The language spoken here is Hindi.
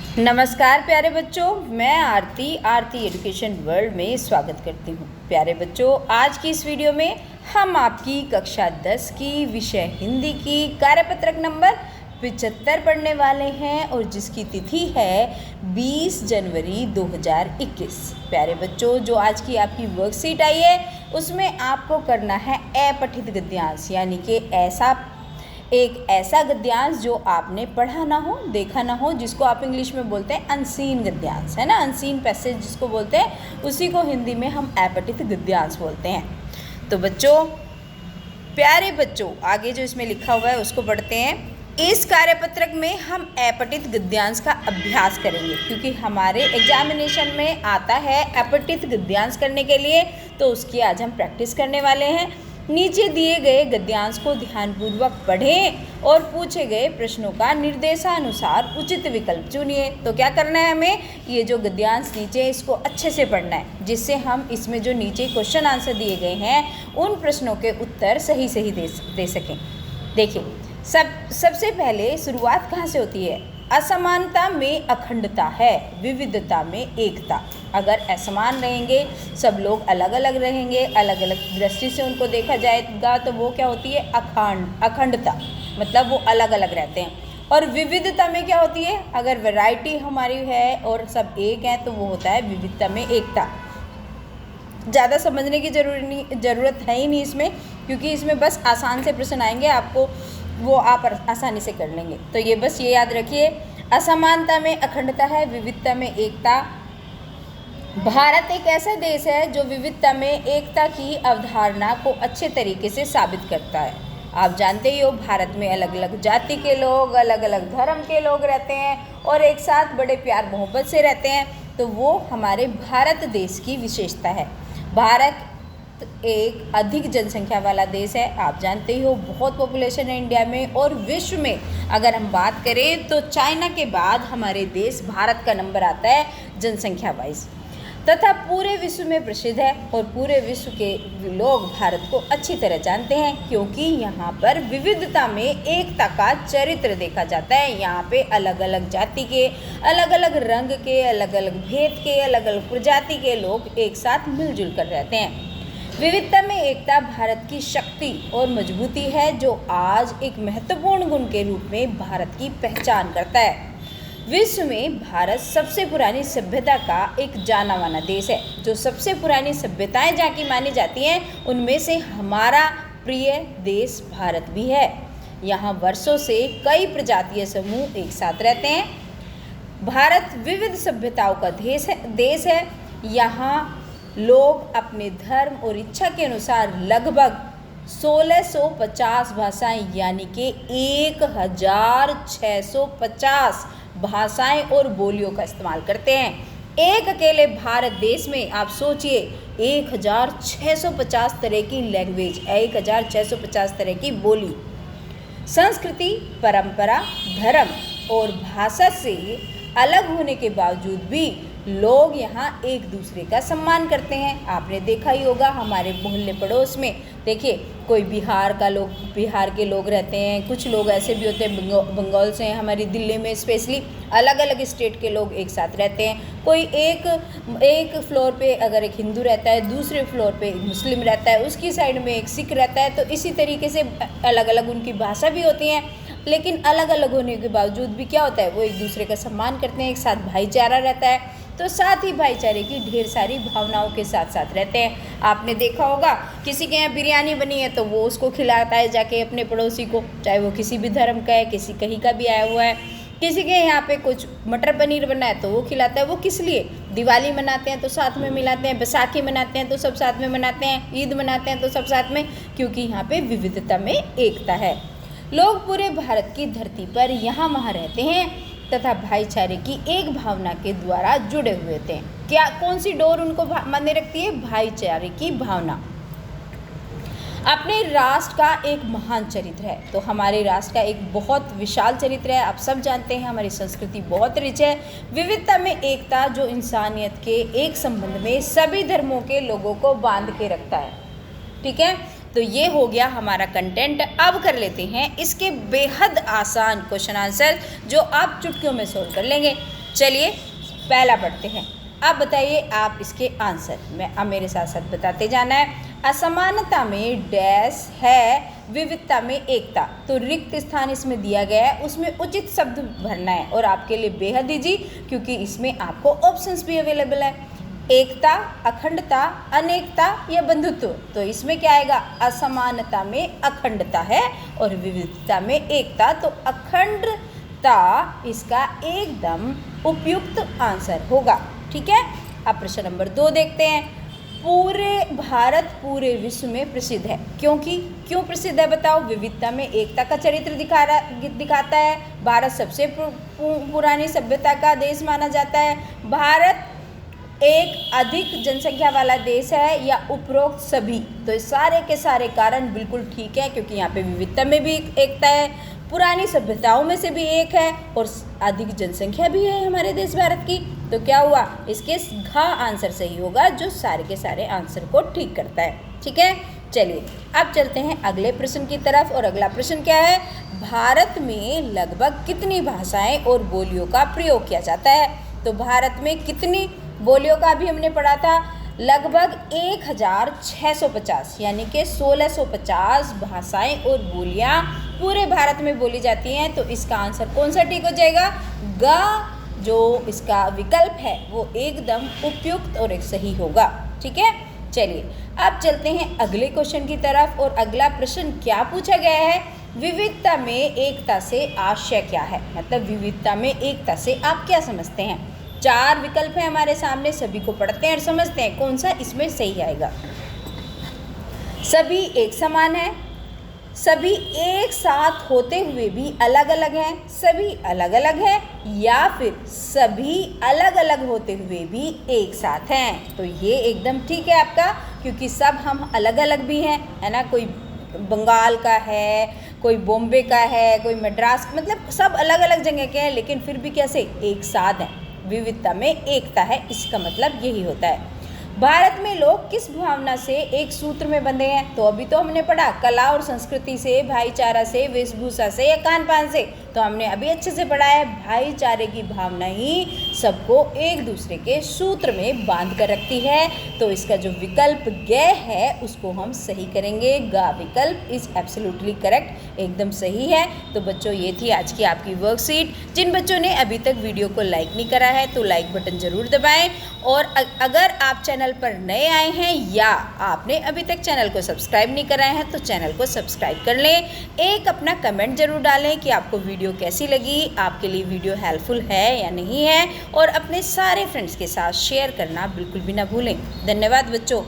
नमस्कार प्यारे बच्चों, मैं आरती एजुकेशन वर्ल्ड में स्वागत करती हूँ। प्यारे बच्चों, आज की इस वीडियो में हम आपकी कक्षा 10 की विषय हिंदी की कार्यपत्रक नंबर 75 पढ़ने वाले हैं और जिसकी तिथि है 20 जनवरी 2021। प्यारे बच्चों, जो आज की आपकी वर्कशीट आई है उसमें आपको करना है अपठित गद्यांश, यानी कि एक ऐसा गद्यांश जो आपने पढ़ा ना हो, देखा ना हो, जिसको आप इंग्लिश में बोलते हैं अनसीन गद्यांश, है ना। अनसीन पैसेज जिसको बोलते हैं, उसी को हिंदी में हम अपठित गद्यांश बोलते हैं। तो बच्चों, प्यारे बच्चों, आगे जो इसमें लिखा हुआ है उसको पढ़ते हैं। इस कार्यपत्रक में हम अपठित गद्यांश का अभ्यास करेंगे, क्योंकि हमारे एग्जामिनेशन में आता है अपठित गद्यांश करने के लिए, तो उसकी आज हम प्रैक्टिस करने वाले हैं। नीचे दिए गए गद्यांश को ध्यानपूर्वक पढ़ें और पूछे गए प्रश्नों का निर्देशानुसार उचित विकल्प चुनिए। तो क्या करना है हमें, ये जो गद्यांश नीचे है इसको अच्छे से पढ़ना है, जिससे हम इसमें जो नीचे क्वेश्चन आंसर दिए गए हैं उन प्रश्नों के उत्तर सही सही दे सकें। देखिए, सबसे पहले शुरुआत कहाँ से होती है। असमानता में अखंडता है, विविधता में एकता। अगर असमान रहेंगे, सब लोग अलग अलग रहेंगे, अलग अलग दृष्टि से उनको देखा जाएगा, तो वो क्या होती है, अखंडता, मतलब वो अलग अलग रहते हैं। और विविधता में क्या होती है, अगर वैरायटी हमारी है और सब एक हैं तो वो होता है विविधता में एकता। ज़्यादा समझने की ज़रूरत है ही नहीं इसमें, क्योंकि इसमें बस आसान से प्रश्न आएंगे, आपको वो आप आसानी से कर लेंगे। तो ये बस ये याद रखिए, असमानता में अखंडता है, विविधता में एकता। भारत एक ऐसा देश है जो विविधता में एकता की अवधारणा को अच्छे तरीके से साबित करता है। आप जानते ही हो, भारत में अलग अलग जाति के लोग, अलग अलग धर्म के लोग रहते हैं और एक साथ बड़े प्यार मोहब्बत से रहते हैं। तो वो हमारे भारत देश की विशेषता है। भारत एक अधिक जनसंख्या वाला देश है, आप जानते ही हो, बहुत पॉपुलेशन है इंडिया में। और विश्व में अगर हम बात करें तो चाइना के बाद हमारे देश भारत का नंबर आता है जनसंख्या वाइज, तथा पूरे विश्व में प्रसिद्ध है। और पूरे विश्व के लोग भारत को अच्छी तरह जानते हैं, क्योंकि यहाँ पर विविधता में एकता का चरित्र देखा जाता है। यहाँ पे अलग अलग जाति के, अलग अलग रंग के, अलग अलग भेद के, अलग अलग प्रजाति के लोग एक साथ मिलजुल कर रहते हैं। विविधता में एकता भारत की शक्ति और मजबूती है, जो आज एक महत्वपूर्ण गुण के रूप में भारत की पहचान करता है। विश्व में भारत सबसे पुरानी सभ्यता का एक जाना माना देश है। जो सबसे पुरानी सभ्यताएं जहाँ की मानी जाती हैं, उनमें से हमारा प्रिय देश भारत भी है। यहाँ वर्षों से कई प्रजातीय समूह एक साथ रहते हैं। भारत विविध सभ्यताओं का देश है। यहाँ लोग अपने धर्म और इच्छा के अनुसार लगभग 1650 भाषाएं, यानी कि 1650 भाषाएं और बोलियों का इस्तेमाल करते हैं। एक अकेले भारत देश में आप सोचिए 1650 तरह की लैंग्वेज, 1650 तरह की बोली। संस्कृति, परंपरा, धर्म और भाषा से अलग होने के बावजूद भी लोग यहाँ एक दूसरे का सम्मान करते हैं। आपने देखा ही होगा, हमारे मोहल्ले पड़ोस में देखिए, कोई बिहार के लोग रहते हैं, कुछ लोग ऐसे भी होते हैं बंगाल से हैं, हमारी दिल्ली में स्पेशली अलग अलग स्टेट के लोग एक साथ रहते हैं। कोई एक फ्लोर पे अगर एक हिंदू रहता है, दूसरे फ्लोर पे एक मुस्लिम रहता है, उसकी साइड में एक सिख रहता है। तो इसी तरीके से अलग अलग उनकी भाषा भी होती हैं, लेकिन अलग अलग होने के बावजूद भी क्या होता है, वो एक दूसरे का सम्मान करते हैं, एक साथ भाईचारा रहता है। तो साथ ही भाईचारे की ढेर सारी भावनाओं के साथ साथ रहते हैं। आपने देखा होगा, किसी के यहाँ बिरयानी बनी है तो वो उसको खिलाता है जाके अपने पड़ोसी को, चाहे वो किसी भी धर्म का है, किसी कहीं का भी आया हुआ है। किसी के यहाँ पे कुछ मटर पनीर बना है तो वो खिलाता है। वो किस लिए, दिवाली मनाते हैं तो साथ में मिलाते हैं, बैसाखी मनाते हैं तो सब साथ में मनाते हैं, ईद मनाते हैं तो सब साथ में, क्योंकि यहाँ पे विविधता में एकता है। लोग पूरे भारत की धरती पर यहाँ वहाँ रहते हैं तथा भाईचारे की एक भावना के द्वारा जुड़े हुए थे। कौन सी डोर उनको माने रखती है, भाईचारे की भावना। अपने राष्ट्र का एक महान चरित्र है। तो हमारे राष्ट्र का एक बहुत विशाल चरित्र है, आप सब जानते हैं। हमारी संस्कृति बहुत रिच है। विविधता में एकता, जो इंसानियत के एक संबंध में सभी धर्मों के लोगों को बांध के रखता है। ठीक है, तो ये हो गया हमारा कंटेंट। अब कर लेते हैं इसके बेहद आसान क्वेश्चन आंसर, जो आप चुटकियों में सोल्व कर लेंगे। चलिए पहला पढ़ते हैं। अब बताइए आप इसके आंसर। अब मेरे साथ साथ बताते जाना है। असमानता में डैश है, विविधता में एकता। तो रिक्त स्थान इसमें दिया गया है, उसमें उचित शब्द भरना है और आपके लिए बेहद ईजी, क्योंकि इसमें आपको ऑप्शंस भी अवेलेबल है। एकता, अखंडता, अनेकता या बंधुत्व। तो इसमें क्या आएगा? असमानता में अखंडता है और विविधता में एकता। तो अखंडता इसका एकदम उपयुक्त आंसर होगा। ठीक है। अब प्रश्न नंबर 2 देखते हैं। पूरे भारत पूरे विश्व में प्रसिद्ध है, क्यों प्रसिद्ध है बताओ? विविधता में एकता का चरित्र दिखाता है। भारत सबसे पुरानी सभ्यता का देश माना जाता है। भारत एक अधिक जनसंख्या वाला देश है, या उपरोक्त सभी। तो इस सारे के सारे कारण बिल्कुल ठीक है, क्योंकि यहाँ पे विविधता में भी एकता है, पुरानी सभ्यताओं में से भी एक है और अधिक जनसंख्या भी है हमारे देश भारत की। तो क्या हुआ? इसके घ आंसर सही होगा, जो सारे के सारे आंसर को ठीक करता है। ठीक है। चलिए अब चलते हैं अगले प्रश्न की तरफ। और अगला प्रश्न क्या है? भारत में लगभग कितनी भाषाएं और बोलियों का प्रयोग किया जाता है? तो भारत में कितनी बोलियों का भी हमने पढ़ा था, लगभग 1650, यानी कि 1650 भाषाएं और बोलियां पूरे भारत में बोली जाती हैं। तो इसका आंसर कौन सा ठीक हो जाएगा? ग जो इसका विकल्प है वो एकदम उपयुक्त और एक सही होगा। ठीक है। चलिए अब चलते हैं अगले क्वेश्चन की तरफ। और अगला प्रश्न क्या पूछा गया है? विविधता में एकता से आशय क्या है? मतलब विविधता में एकता से आप क्या समझते हैं? 4 विकल्प हैं हमारे सामने, सभी को पढ़ते हैं और समझते हैं कौन सा इसमें सही आएगा। सभी एक समान है, सभी एक साथ होते हुए भी अलग अलग हैं, सभी अलग अलग हैं, या फिर सभी अलग अलग होते हुए भी एक साथ हैं। तो ये एकदम ठीक है आपका, क्योंकि सब हम अलग अलग भी हैं, है ना। कोई बंगाल का है, कोई बॉम्बे का है, कोई मद्रास, मतलब सब अलग अलग जगह के हैं, लेकिन फिर भी कैसे एक साथ हैं। विविधता में एकता है, इसका मतलब यही होता है। भारत में लोग किस भावना से एक सूत्र में बंधे हैं? तो अभी तो हमने पढ़ा कला और संस्कृति से, भाईचारा से, वेशभूषा से या खान पान से। तो हमने अभी अच्छे से पढ़ा है, भाईचारे की भावना ही सबको एक दूसरे के सूत्र में बांध कर रखती है। तो इसका जो विकल्प ग है उसको हम सही करेंगे। ग विकल्प इज एब्सोल्युटली करेक्ट, एकदम सही है। तो बच्चों ये थी आज की आपकी वर्कशीट। जिन बच्चों ने अभी तक वीडियो को लाइक नहीं करा है तो लाइक बटन ज़रूर दबाएं, और अगर आप चैनल पर नए आए हैं या आपने अभी तक चैनल को सब्सक्राइब नहीं करा है तो चैनल को सब्सक्राइब कर लें। एक अपना कमेंट ज़रूर डालें कि आपको वीडियो कैसी लगी, आपके लिए वीडियो हेल्पफुल है या नहीं है, और अपने सारे फ्रेंड्स के साथ शेयर करना बिल्कुल भी ना भूलें। धन्यवाद बच्चों।